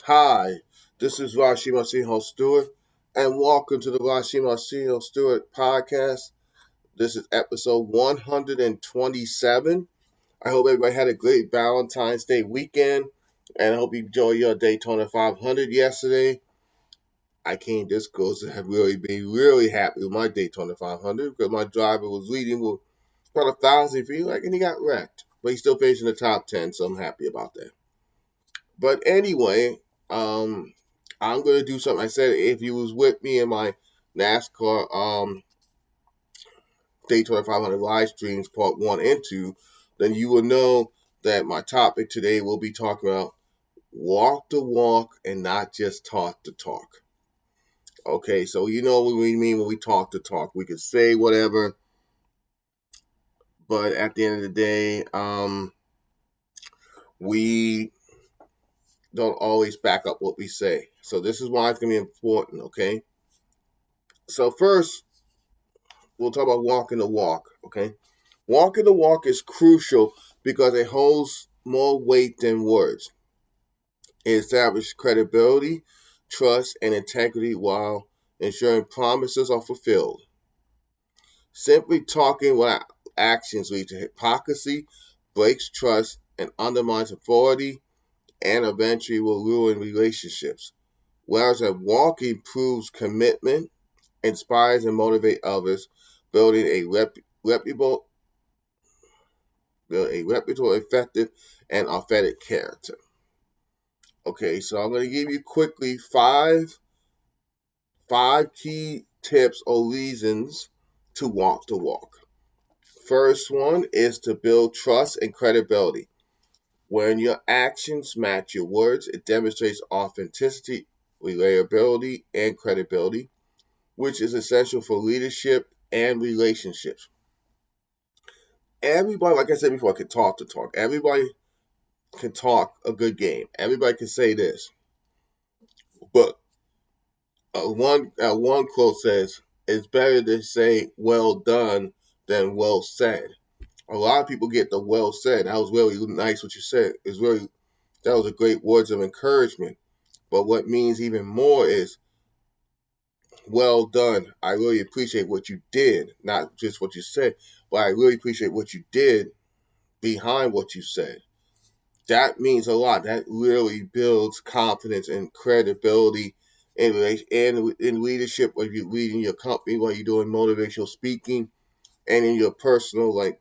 Hi, this is Rasheem Stewart, and welcome to the Rasheem Stewart podcast. This is episode 127. I hope everybody had a great Valentine's Day weekend, and I hope you enjoyed your Daytona 500 yesterday. I came this close to have really been really happy with my Daytona 500 because my driver was leading with about 1,000 feet, and he got wrecked, but he's still facing the top 10, so I'm happy about that. But anyway, I'm gonna do something. I said if you was with me in my NASCAR Daytona 500 live streams part one and two, then you will know that my topic today will be talking about walk the walk and not just talk the talk. Okay, so you know what we mean when we talk the talk. We can say whatever, but at the end of the day, we don't always back up what we say. So this is why it's gonna be important. Okay. So first, we'll talk about walking the walk, okay? Walking the walk is crucial because it holds more weight than words. It establishes credibility, trust, and integrity while ensuring promises are fulfilled. Simply talking without actions leads to hypocrisy, breaks trust, and undermines authority, and eventually will ruin relationships. Whereas a walking proves commitment, inspires and motivates others, building reputable effective, and authentic character. Okay, so I'm going to give you quickly five key tips or reasons to walk the walk. First one is to build trust and credibility. When your actions match your words, it demonstrates authenticity, reliability, and credibility, which is essential for leadership and relationships. Everybody, like I said before, can talk the talk. Everybody can talk a good game. Everybody can say this, but one quote says, "It's better to say well done than well said." A lot of people get the well said. That was really nice what you said. It's really that was a great words of encouragement. But what means even more is well done. I really appreciate what you did, not just what you said, but I really appreciate what you did behind what you said. That means a lot. That really builds confidence and credibility in leadership when you're leading your company, when you're doing motivational speaking, and in your personal, like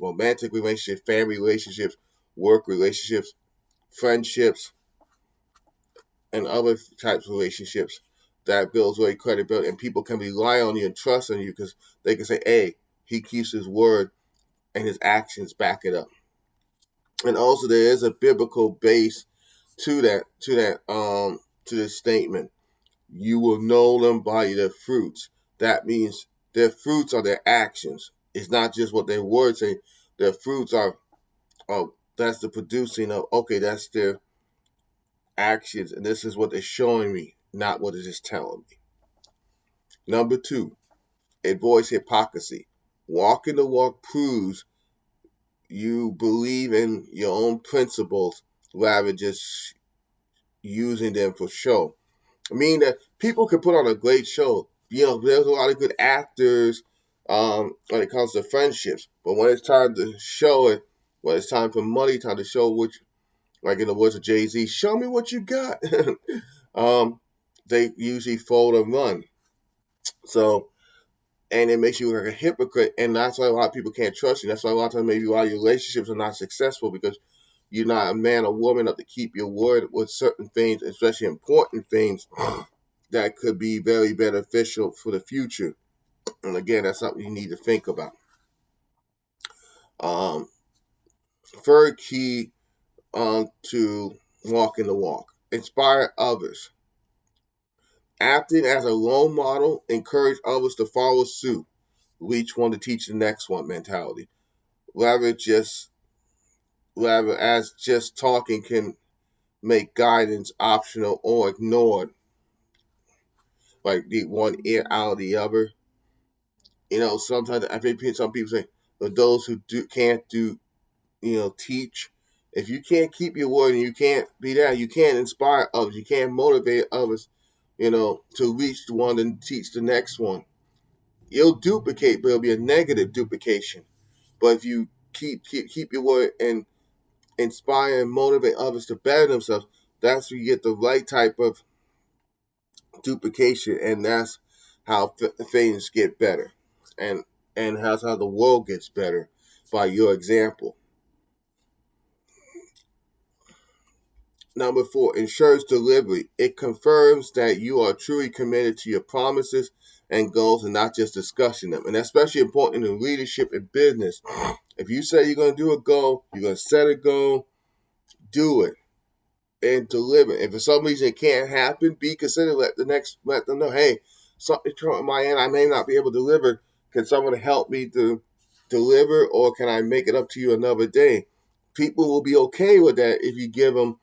romantic relationships, family relationships, work relationships, friendships, and other types of relationships. That builds really credibility, and people can rely on you and trust on you because they can say, "Hey, he keeps his word, and his actions back it up." And also, there is a biblical base to this statement. You will know them by their fruits. That means their fruits are their actions. It's not just what their words say. Their fruits are that's the producing of, okay, that's their actions, and this is what they're showing me, not what it is telling me. Number two, avoid hypocrisy. Walking the walk proves you believe in your own principles rather than just using them for show. I mean that people can put on a great show. You know, there's a lot of good actors when it comes to friendships, but when it's time to show it, when it's time for money, time to show which, like in the words of Jay-Z, show me what you got. um, they usually fold and run. So, and it makes you look like a hypocrite, and that's why a lot of people can't trust you. That's why a lot of times maybe a lot of your relationships are not successful because you're not a man or woman enough to keep your word with certain things, especially important things that could be very beneficial for the future. And again, that's something you need to think about. Um, Third key to walking the walk: inspire others. Acting as a role model, encourage others to follow suit. Each one to teach the next one mentality. Rather just rather as just talking can make guidance optional or ignored, like the one ear out of the other. You know, sometimes I think some people say, but those who can't do, teach. If you can't keep your word and you can't be there, you can't inspire others, you can't motivate others, to reach the one and teach the next one. You'll duplicate, but it'll be a negative duplication. But if you keep your word and inspire and motivate others to better themselves, that's where you get the right type of duplication, and that's how things get better, and that's how the world gets better by your example. Number 4, ensures delivery. It confirms that you are truly committed to your promises and goals and not just discussing them. And that's especially important in leadership and business. If you say you're going to do a goal, you're going to set a goal, do it and deliver. If for some reason it can't happen, be considerate. Let them know, hey, something's wrong on my end. I may not be able to deliver. Can someone help me to deliver, or can I make it up to you another day? People will be okay with that if you give them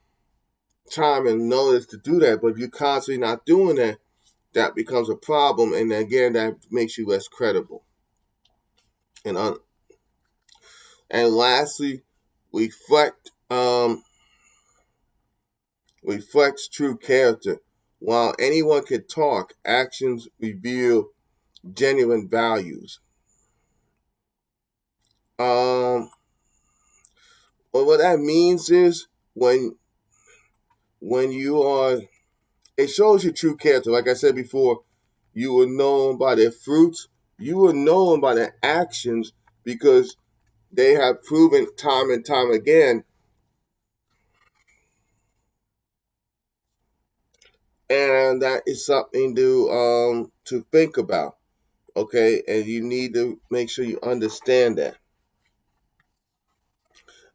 time and notice to do that. But if you're constantly not doing that, that becomes a problem, and again, that makes you less credible. And and lastly, reflect reflects true character. While anyone can talk, actions reveal genuine values. Well, what that means is when you are, it shows your true character. Like I said before, you were known by their fruits. You were known by their actions because they have proven time and time again. And that is something to think about. Okay, and you need to make sure you understand that.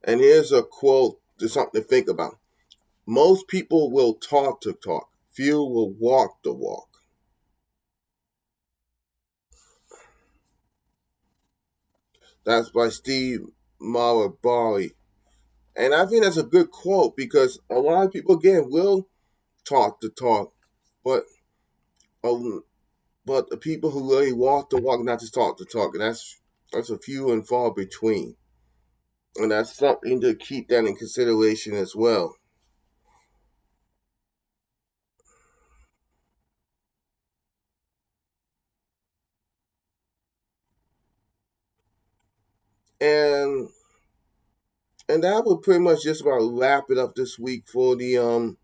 And here's a quote, to something to think about. Most people will talk to talk. Few will walk the walk. That's by Steve Marabari. And I think that's a good quote because a lot of people, again, will talk the talk, but um, but the people who really walk the walk, not just talk the talk, and that's a few and far between. And that's something to keep that in consideration as well. And that would pretty much just about wrap it up this week for the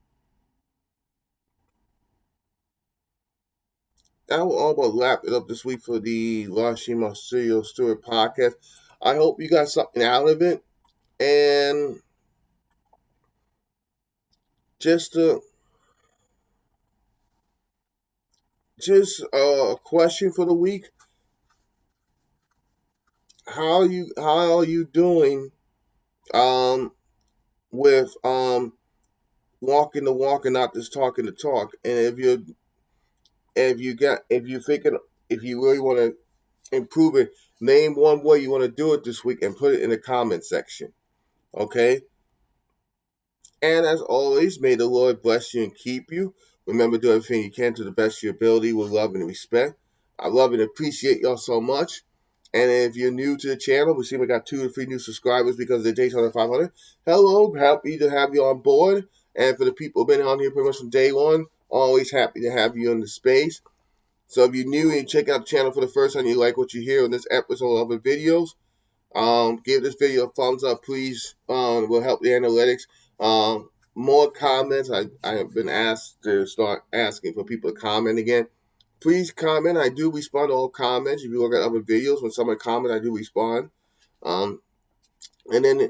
that will all but wrap it up this week for the Rasheem Arsenio Stewart podcast. I hope you got something out of it. And just a a question for the week: how are you doing um with walking the walk and not just talking the talk? And if you really want to improve it, name one way you want to do it this week and put it in the comment section. Okay? And as always, may the Lord bless you and keep you. Remember, do everything you can to the best of your ability with love and respect. I love and appreciate y'all so much. And if you're new to the channel, we see we got 2 or 3 new subscribers because of the Daytona 500. Hello, happy to have you on board. And for the people who've been on here pretty much from day one, always happy to have you in the space. So if you're new and you check out the channel for the first time, you like what you hear in this episode of other videos, give this video a thumbs up, please. Will help the analytics. More comments. I have been asked to start asking for people to comment again. Please comment. I do respond to all comments. If you look at other videos, when someone comments, I do respond. Um, and then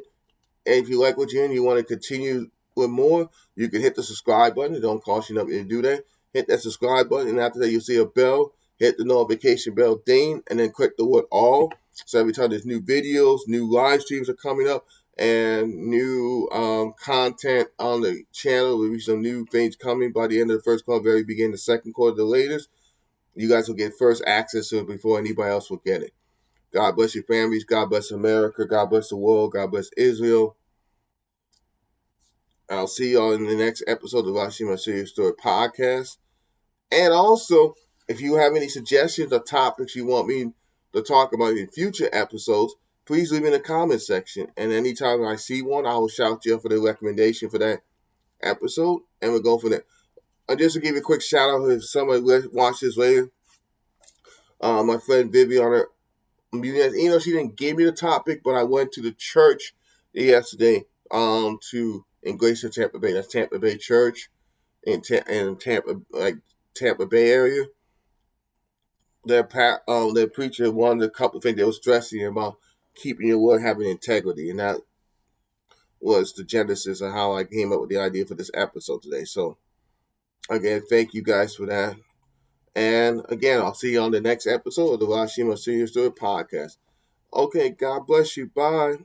if you like what you hear and you want to continue with more, you can hit the subscribe button. It don't cost you nothing to do that. Hit that subscribe button, and after that, you'll see a bell. Hit the notification bell ding, and then click the word all. So every time there's new videos, new live streams are coming up, and new content on the channel, there'll be some new things coming by the end of the first quarter, very beginning of the second quarter, the latest. You guys will get first access to it before anybody else will get it. God bless your families. God bless America. God bless the world. God bless Israel. I'll see y'all in the next episode of the Rasheem Serious Story podcast. And also, if you have any suggestions or topics you want me to talk about in future episodes, please leave in the comment section. And anytime I see one, I will shout you out for the recommendation for that episode, and we'll go from there. And just to give you a quick shout out if somebody watch this later, my friend Viviana, she didn't give me the topic, but I went to the church yesterday to in Glacier, Tampa Bay. That's Tampa Bay Church in Tampa Bay area. Their preacher, one of the couple things they was stressing about keeping your word, having integrity, and that was the genesis of how I came up with the idea for this episode today. So again, thank you guys for that. And again, I'll see you on the next episode of the Rasheem Stewart podcast. Okay, God bless you. Bye.